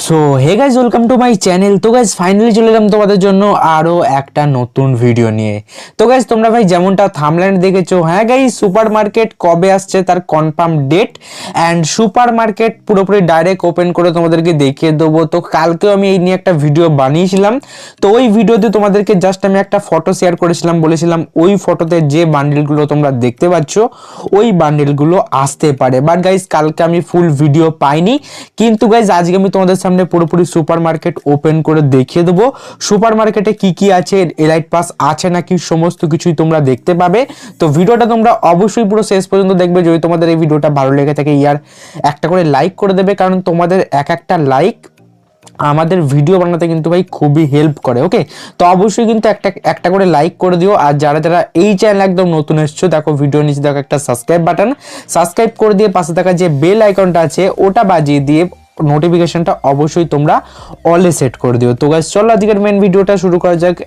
So hey guys, welcome to my channel. তো guys finally চলে এলাম তোমাদের জন্য আরও একটা নতুন ভিডিও নিয়ে। তো গাইজ তোমরা ভাই যেমনটা থাম্বনেল দেখেছো, হ্যাঁ গাইজ সুপার মার্কেট কবে আসছে তার confirm date and super market পুরোপুরি ডাইরেক্ট ওপেন করে তোমাদেরকে দেখিয়ে দেবো। তো কালকেও আমি এই নিয়ে একটা ভিডিও বানিয়েছিলাম। তো ওই ভিডিওতে তোমাদেরকে জাস্ট আমি একটা ফটো শেয়ার করেছিলাম, বলেছিলাম ওই ফটোতে যে বান্ডেলগুলো তোমরা দেখতে পাচ্ছ ওই বান্ডেলগুলো আসতে পারে। বাট গাইজ কালকে আমি ফুল ভিডিও পাইনি, কিন্তু গাইজ আজকে আমি তোমাদের সামনে পুরোপুরি সুপার মার্কেট ওপেন করে দেখিয়ে দেবো সুপার মার্কেটে কি কি আছে, এলাইট পাস আছে নাকি, সমস্ত কিছুই তোমরা দেখতে পাবে। তো ভিডিওটা তোমরা অবশ্যই পুরো শেষ পর্যন্ত দেখবে। যদি তোমাদের এই ভিডিওটা ভালো লেগে থাকে ইয়ার একটা করে লাইক করে দেবে, কারণ তোমাদের এক একটা লাইক আমাদের ভিডিও বানাতে কিন্তু ভাই খুবই হেল্প করে। ওকে, তো অবশ্যই কিন্তু একটা করে লাইক করে দিও। আর যারা যারা এই চ্যানেল একদম নতুন এসছো, দেখো ভিডিও নিচে দেখো একটা সাবস্ক্রাইব বাটন, সাবস্ক্রাইব করে দিয়ে পাশে থাকা যে বেল আইকনটা আছে ওটা বাজিয়ে দিয়ে নোটিফিকেশনটা অবশ্যই তোমরা অলে সেট করে দিও। তো গাইস চলো আজকের মেন ভিডিওটা শুরু করা যাক।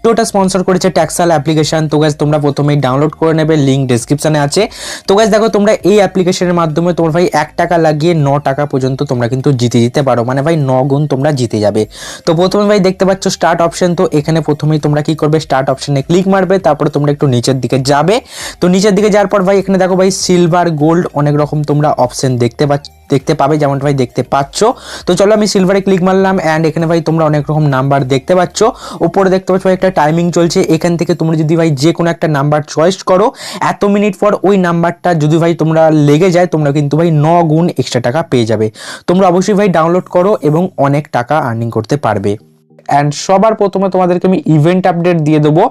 ভিডিওটা স্পন্সর করেছে ট্যাক্সাল অ্যাপ্লিকেশন। তো গাইস তোমরা প্রথমেই ডাউনলোড করে নেবে, লিঙ্ক ডেসক্রিপশনে আছে। তো গাইস দেখো তোমরা এই অ্যাপ্লিকেশনের মাধ্যমে তোমার ভাই 1 টাকা লাগিয়ে 9 টাকা পর্যন্ত তোমরা কিন্তু জিতে দিতে পারো, মানে ভাই 9 গুণ তোমরা জিতে যাবে। তো প্রথমে ভাই দেখতে পাচ্ছ স্টার্ট অপশন। তো এখানে প্রথমেই তোমরা কি করবে, স্টার্ট অপশনে ক্লিক মারবে, তারপরে তোমরা একটু নিচের দিকে যাবে। তো নিচের দিকে যাওয়ার পর ভাই এখানে দেখো ভাই সিলভার, গোল্ড অনেক রকম তোমরা অপশন দেখতে পাবে, যেমনটা ভাই দেখতে পাচ্ছ। তো চলো আমি সিলভারে ক্লিক মারলাম অ্যান্ড এখানে ভাই তোমরা অনেক রকম নাম্বার দেখতে পাচ্ছ। উপরে দেখতে পাচ্ছ ভাই একটা টাইমিং চলছে। এখান থেকে তোমরা যদি ভাই যে কোনো একটা নাম্বার চয়েস করো, এত মিনিট পর ওই নাম্বারটা যদি ভাই তোমরা লেগে যায়, তোমরা কিন্তু ভাই 9 গুণ এক্সট্রা টাকা পেয়ে যাবে। তোমরা অবশ্যই ভাই ডাউনলোড করো এবং অনেক টাকা আর্নিং করতে পারবে। অ্যান্ড সবার প্রথমে তোমাদেরকে আমি ইভেন্ট আপডেট দিয়ে দেবো,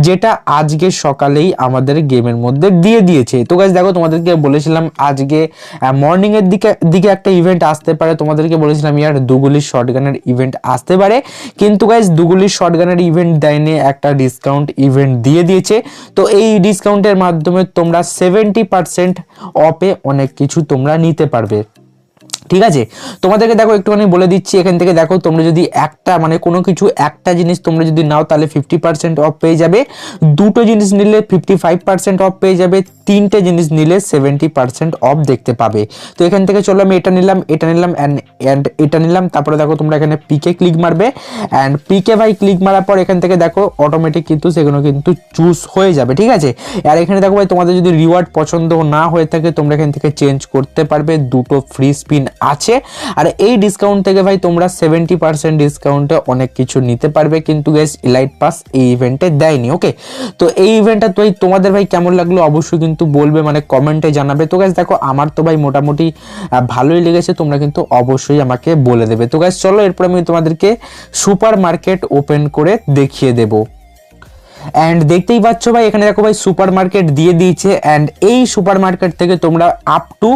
যেটা আজকে সকালেই আমাদের গেমের মধ্যে দিয়ে দিয়েছে। তো গাইস দেখো তোমাদেরকে বলেছিলাম আজকে মর্নিং এর দিকে একটা ইভেন্ট আসতে পারে, তোমাদেরকে বলেছিলাম ইয়ার দুগুলির শটগানের ইভেন্ট আসতে পারে, কিন্তু গাইস দুগুলির শটগানের ইভেন্ট দেয়নি, একটা ডিসকাউন্ট ইভেন্ট দিয়ে দিয়েছে। তো এই ডিসকাউন্টের মাধ্যমে তোমরা 70% অফে অনেক কিছু তোমরা নিতে পারবে। ঠিক আছে, তোমাদেরকে দেখো একটুখানি বলে দিচ্ছি। এখান থেকে দেখো তোমরা যদি একটা মানে কোনো কিছু একটা জিনিস তোমরা যদি নাও তাহলে 50% অফ পেয়ে যাবে, দুটো জিনিস নিলে 55% অফ পেয়ে যাবে, তিনটে জিনিস নিলে 70% অফ দেখতে পাবে। তো এখান থেকে চলো আমি এটা নিলাম অ্যান্ড এটা নিলাম। তারপরে দেখো তোমরা এখানে পিকে ক্লিক মারবে অ্যান্ড পিকে ভাই ক্লিক মারার পর এখান থেকে দেখো অটোমেটিক কিন্তু সেগুলো কিন্তু চুজ হয়ে যাবে। ঠিক আছে, আর এখানে দেখো ভাই তোমাদের যদি রিওয়ার্ড পছন্দ না হয়ে থাকে তোমরা এখান থেকে চেঞ্জ করতে পারবে, দুটো ফ্রি স্পিন আছে। আর এই ডিসকাউন্ট থেকে ভাই তোমরা 70% ডিসকাউন্টে অনেক কিছু নিতে পারবে, কিন্তু গাইস এলাইট পাস এই ইভেন্টে দেয়নি। ওকে, তো এই ইভেন্টটা তো তোমাদের ভাই কেমন লাগলো অবশ্যই কিন্তু বলবে, মানে কমেন্টে জানাবে। তো গাইস দেখো আমার তো ভাই মোটামুটি ভালোই লেগেছে, তোমরা কিন্তু অবশ্যই আমাকে বলে দেবে। তো গাইস চলো এরপর আমি তোমাদেরকে সুপার মার্কেট ওপেন করে দেখিয়ে দেবো। অ্যান্ড দেখতেই পাচ্ছ ভাই এখানে দেখো ভাই সুপার মার্কেট দিয়ে দিয়েছে অ্যান্ড এই সুপার মার্কেট থেকে তোমরা আপ টু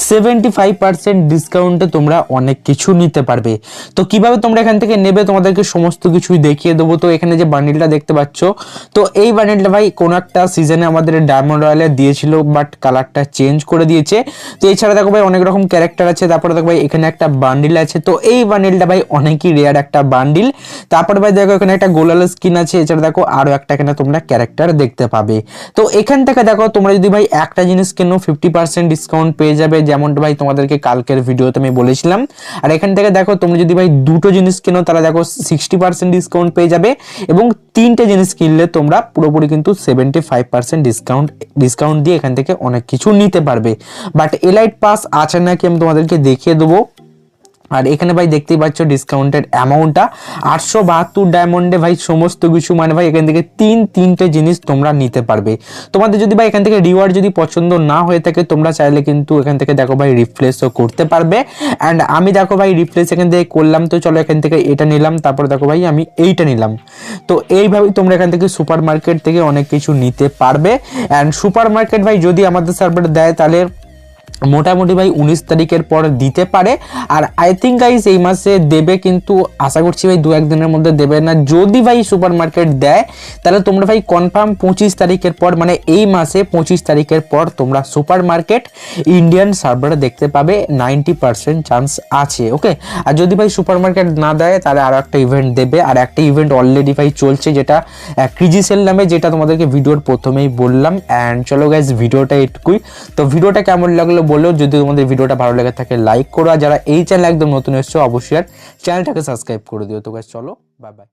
75% ডিসকাউন্টে তোমরা অনেক কিছু নিতে পারবে। তো কিভাবে তোমরা এখান থেকে নেবে তোমাদেরকে সমস্ত কিছুই দেখিয়ে দেবো। তো এখানে যে বান্ডিলটা দেখতে পাচ্ছ, তো এই বান্ডিলটা ভাই কোনো একটা সিজনে আমাদের ডায়মন্ড রয়্যালে দিয়েছিল, বাট কালারটা চেঞ্জ করে দিয়েছে। তো এছাড়া দেখো ভাই অনেক রকম ক্যারেক্টার আছে। তারপরে দেখো ভাই এখানে একটা বান্ডিল আছে, তো এই বান্ডিলটা ভাই অনেকই রেয়ার একটা বান্ডিল। তারপরে ভাই দেখো এখানে একটা গোলাল স্কিন আছে। এছাড়া দেখো আরো একটা এখানে তোমরা ক্যারেক্টার দেখতে পাবে। তো এখান থেকে দেখো তোমরা যদি ভাই একটা জিনিস কেনো 50% ডিসকাউন্ট পেয়ে যাবে, যেমনটা ভাই তোমাদেরকে কালকের ভিডিওতে আমি বলেছিলাম। আর এখান থেকে দেখো তোমরা যদি ভাই দুটো জিনিস কেনো তাহলে দেখো 60% ডিসকাউন্ট পেয়ে যাবে, এবং তিনটে জিনিস কিনলে তোমরা পুরোপুরি কিন্তু 75% ডিসকাউন্ট দিয়ে এখান থেকে অনেক কিছু নিতে পারবে। বাট এলাইট পাস আছে নাকি আমি তোমাদেরকে দেখিয়ে দেবো। আর এখানে ভাই দেখতেই পাচ্ছ ডিসকাউন্টেড অ্যামাউন্টটা 872 ডায়মন্ডে ভাই সমস্ত কিছু, মানে ভাই এখান থেকে তিনটে জিনিস তোমরা নিতে পারবে। তোমাদের যদি ভাই এখান থেকে রিওয়ার্ড যদি পছন্দ না হয়ে থাকে তোমরা চাইলে কিন্তু এখান থেকে দেখো ভাই রিপ্লেসও করতে পারবে। অ্যান্ড আমি দেখো ভাই রিপ্লেস এখান থেকে করলাম। তো চলো এখান থেকে এটা নিলাম, তারপর দেখো ভাই আমি এইটা নিলাম। তো এইভাবেই তোমরা এখান থেকে সুপার মার্কেট থেকে অনেক কিছু নিতে পারবে। অ্যান্ড সুপার মার্কেট ভাই যদি আমাদের সার্ভারে দেয় তাহলে মোটামুটি ভাই 19 তারিখের পর দিতে পারে। আর আই থিঙ্ক গাইস এই মাসে দেবে, কিন্তু আশা করছি ভাই 2-1 দিনের মধ্যে দেবে না। যদি ভাই সুপার মার্কেট দেয় তাহলে তোমরা ভাই কনফার্ম 25 তারিখের পর, মানে এই মাসে 25 তারিখের পর তোমরা সুপার মার্কেট ইন্ডিয়ান সার্ভারে দেখতে পাবে, 90% চান্স আছে। ওকে, আর যদি ভাই সুপার মার্কেট না দেয় তাহলে আরো একটা ইভেন্ট দেবে। আর একটা ইভেন্ট অলরেডি ভাই চলছে, যেটা ক্রিজি সেল নামে, যেটা তোমাদেরকে ভিডিওর প্রথমেই বললাম। অ্যান্ড চলো গাইস ভিডিওটা এটুকুই। তো ভিডিওটা কেমন লাগলো বললেও যদি তোমাদের ভিডিওটা ভালো লেগে থাকে লাইক করো, আর যারা এই চ্যানেল একদম নতুন এসছো অবশ্যই আর চ্যানেলটাকে সাবস্ক্রাইব করে দিও। তো গাইস চলো, বাই বাই।